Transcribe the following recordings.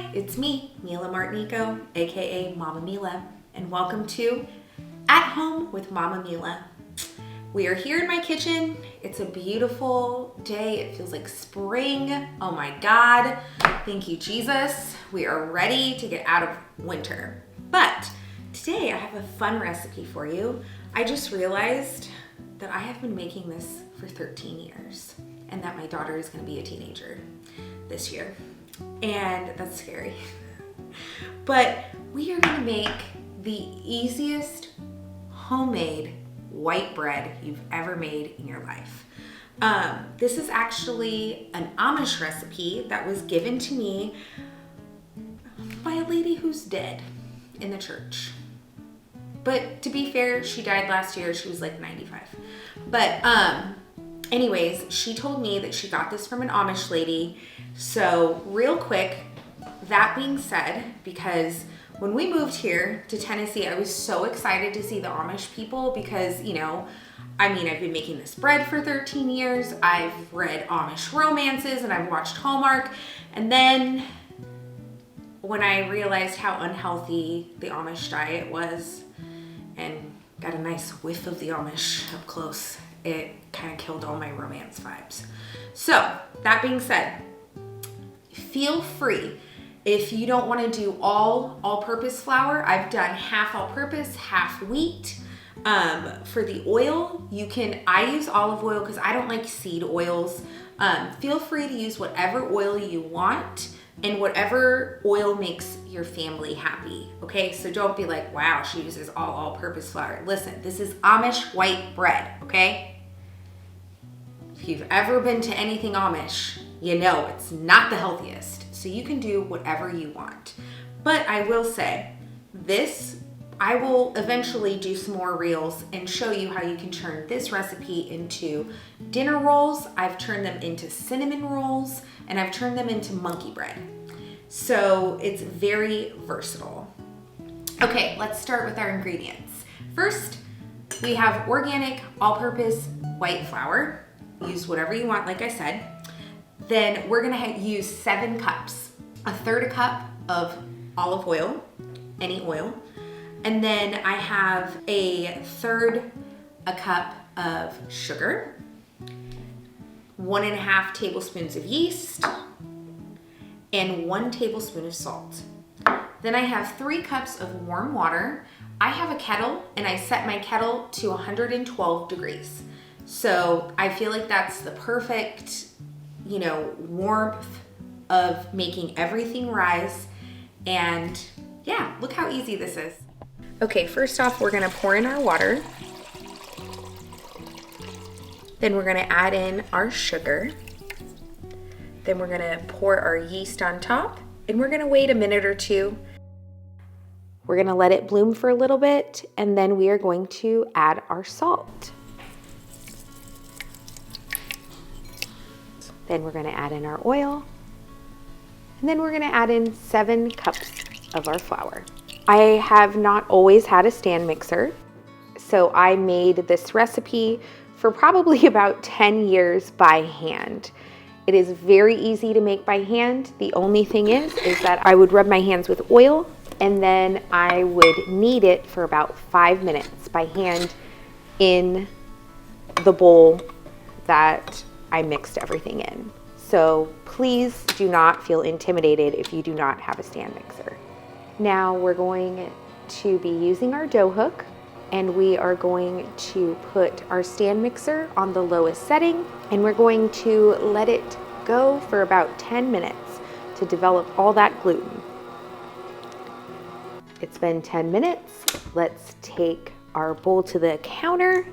Hi, it's me, Mila Martinico, aka Mama Mila, and welcome to At Home with Mama Mila. We are here in my kitchen. It's a beautiful day. It feels like spring. Oh my God. Thank you, Jesus. We are ready to get out of winter. But today I have a fun recipe for you. I just realized that I have been making this for 13 years and that my daughter is going to be a teenager this year. And that's scary. But we are gonna make the easiest homemade white bread you've ever made in your life. This is actually an Amish recipe that was given to me by a lady who's dead in the church. But to be fair, she died last year. She was like 95. But anyways, she told me that she got this from an Amish lady. So real quick, that being said, because when we moved here to Tennessee, I was so excited to see the Amish people because, I've been making this bread for 13 years. I've read Amish romances and I've watched Hallmark. And then when I realized how unhealthy the Amish diet was and got a nice whiff of the Amish up close, it kind of killed all my romance vibes. So that being said, feel free. If you don't want to do all-purpose flour, I've done half all-purpose, half wheat. For the oil, I use olive oil because I don't like seed oils. Feel free to use whatever oil you want and whatever oil makes your family happy, okay? So don't be like, wow, she uses all-purpose flour. Listen, this is Amish white bread, okay? If you've ever been to anything Amish, you know it's not the healthiest. So you can do whatever you want. But I will say, I will eventually do some more reels and show you how you can turn this recipe into dinner rolls. I've turned them into cinnamon rolls, and I've turned them into monkey bread. So it's very versatile. Okay, let's start with our ingredients. First, we have organic all-purpose white flour. Use whatever you want, like I said. Then we're gonna use 7 cups, a third a cup of olive oil, any oil. And then I have a third a cup of sugar, 1.5 tablespoons of yeast, and 1 tablespoon of salt. Then I have 3 cups of warm water. I have a kettle and I set my kettle to 112 degrees. So I feel like that's the perfect, warmth of making everything rise. And yeah, look how easy this is. Okay, first off, we're gonna pour in our water. Then we're gonna add in our sugar. Then we're gonna pour our yeast on top, and we're gonna wait a minute or two. We're gonna let it bloom for a little bit, and then we are going to add our salt. Then we're gonna add in our oil, and then we're gonna add in 7 cups of our flour. I have not always had a stand mixer, so I made this recipe for probably about 10 years by hand. It is very easy to make by hand. The only thing is that I would rub my hands with oil and then I would knead it for about 5 minutes by hand in the bowl that I mixed everything in. So please do not feel intimidated if you do not have a stand mixer. Now we're going to be using our dough hook, and we are going to put our stand mixer on the lowest setting, and we're going to let it go for about 10 minutes to develop all that gluten. It's been 10 minutes. Let's take our bowl to the counter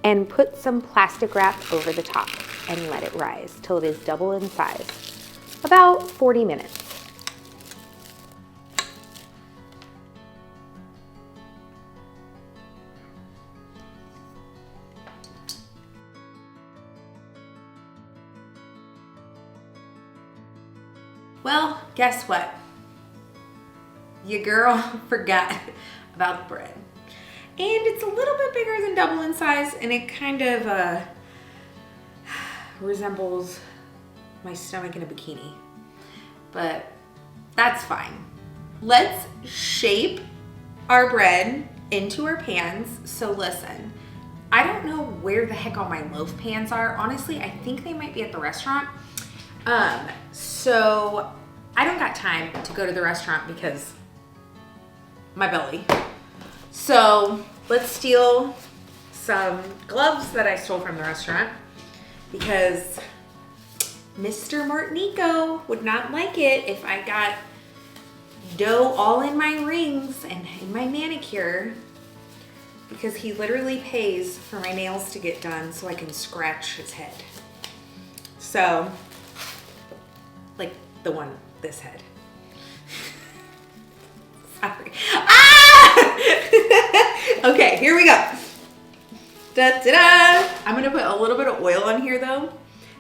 and put some plastic wrap over the top and let it rise till it is double in size, about 40 minutes. Well, guess what? Your girl forgot about the bread. And it's a little bit bigger than double in size, and it kind of resembles my stomach in a bikini. But That's fine. Let's shape our bread into our pans. So listen, I don't know where the heck all my loaf pans are. Honestly, I think they might be at the restaurant. So I don't got time to go to the restaurant because my belly. So let's steal some gloves that I stole from the restaurant because Mr. Martinico would not like it if I got dough all in my rings and in my manicure, because he literally pays for my nails to get done so I can scratch his head. So, like this head. Sorry. Ah! Okay, here we go. Da-da-da. I'm gonna put a little bit of oil on here though.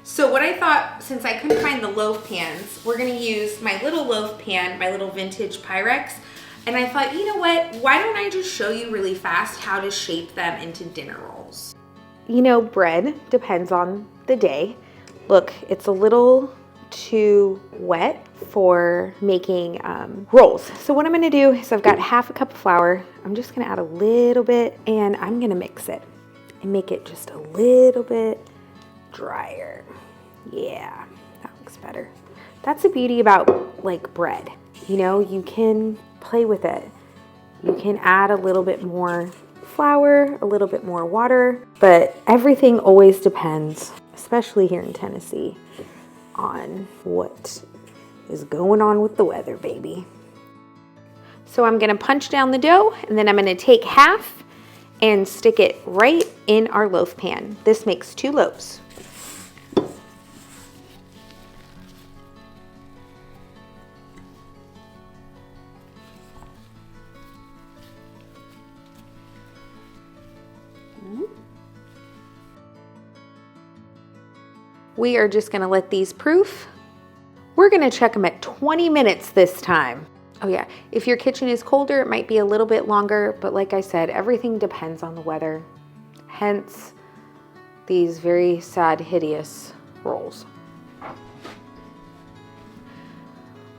So what I thought, since I couldn't find the loaf pans, we're gonna use my little loaf pan, my little vintage Pyrex. And I thought, you know what? Why don't I just show you really fast how to shape them into dinner rolls? You know, bread depends on the day. Look, it's a little too wet for making rolls. So what I'm gonna do is I've got half a cup of flour. I'm just gonna add a little bit and I'm gonna mix it and make it just a little bit drier. Yeah, that looks better. That's the beauty about like bread. You know, you can play with it. You can add a little bit more flour, a little bit more water, but everything always depends, especially here in Tennessee, on what is going on with the weather, baby. So I'm gonna punch down the dough and then I'm gonna take half and stick it right in our loaf pan. This makes 2 loaves. We are just gonna let these proof. We're gonna check them at 20 minutes this time. Oh yeah, if your kitchen is colder, it might be a little bit longer, but like I said, everything depends on the weather. Hence, these very sad, hideous rolls.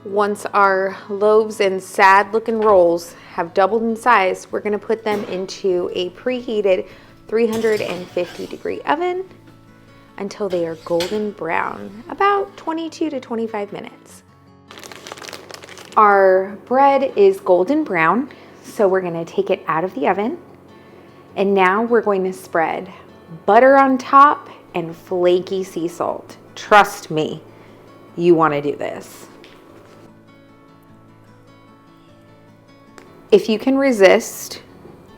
Once our loaves and sad looking rolls have doubled in size, we're gonna put them into a preheated 350-degree oven until they are golden brown, about 22 to 25 minutes. Our bread is golden brown, so we're gonna take it out of the oven. And now we're going to spread butter on top and flaky sea salt. Trust me, you wanna do this. If you can resist,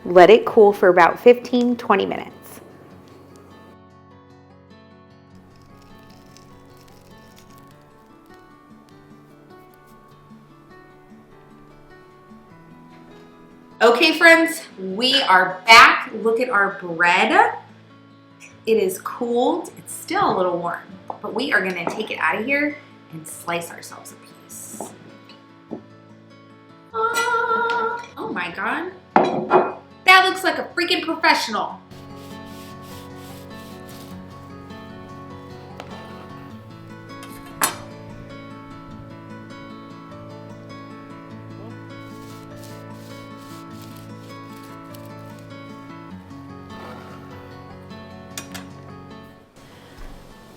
let it cool for about 15-20 minutes. Okay, friends, we are back. Look at our bread. It is cooled. It's still a little warm, but we are gonna take it out of here and slice ourselves a piece. Oh my God. That looks like a freaking professional.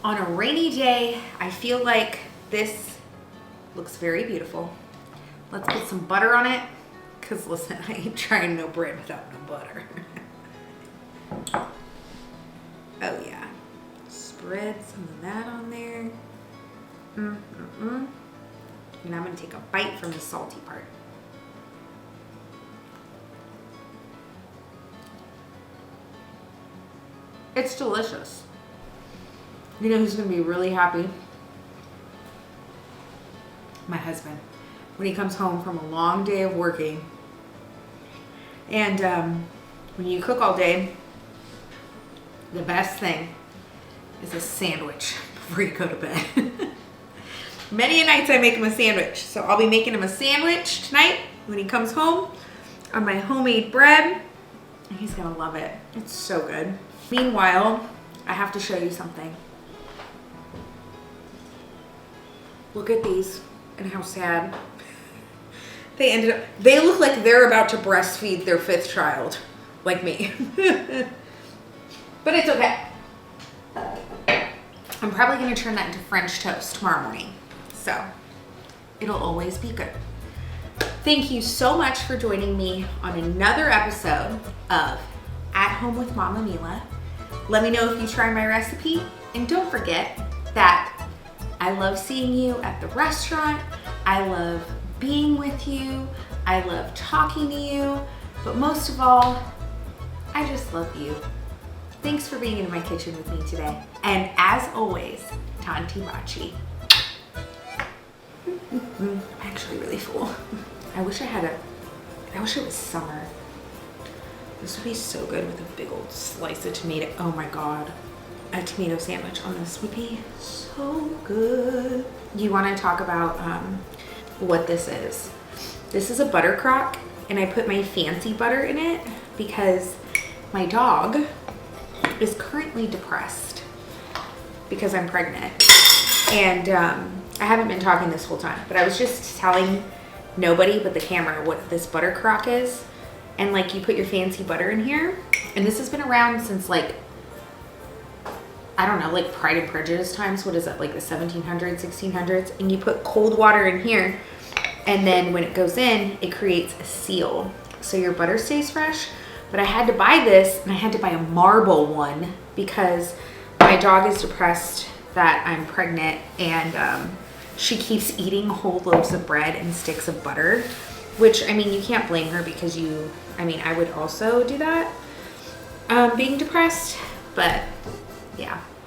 On a rainy day, I feel like this looks very beautiful. Let's put some butter on it, because listen, I ain't trying no bread without no butter. Oh yeah, spread some of that on there. And I'm gonna take a bite from the salty part. It's delicious. You know who's gonna be really happy? My husband. When he comes home from a long day of working. And when you cook all day, the best thing is a sandwich before you go to bed. Many a nights I make him a sandwich. So I'll be making him a sandwich tonight when he comes home on my homemade bread. And he's gonna love it. It's so good. Meanwhile, I have to show you something. Look at these and how sad. They look like they're about to breastfeed their 5th child, like me. But it's okay. I'm probably gonna turn that into French toast tomorrow morning. So it'll always be good. Thank you so much for joining me on another episode of At Home with Mama Mila. Let me know if you try my recipe, and don't forget that I love seeing you at the restaurant. I love being with you. I love talking to you, but most of all, I just love you. Thanks for being in my kitchen with me today. And as always, Tanti Machi. I'm actually really full. I wish it was summer. This would be so good with a big old slice of tomato. Oh my God. A tomato sandwich on this would be so good. You want to talk about what this is? This is a butter crock, and I put my fancy butter in it because my dog is currently depressed because I'm pregnant. And I haven't been talking this whole time, but I was just telling nobody but the camera what this butter crock is. And like, you put your fancy butter in here, and this has been around since like, I don't know, like Pride and Prejudice times. What is that, like the 1700s, 1600s? And you put cold water in here, and then when it goes in, it creates a seal, so your butter stays fresh. But I had to buy this, and I had to buy a marble one because my dog is depressed that I'm pregnant, and she keeps eating whole loaves of bread and sticks of butter, which, I mean, you can't blame her because I would also do that being depressed, but yeah.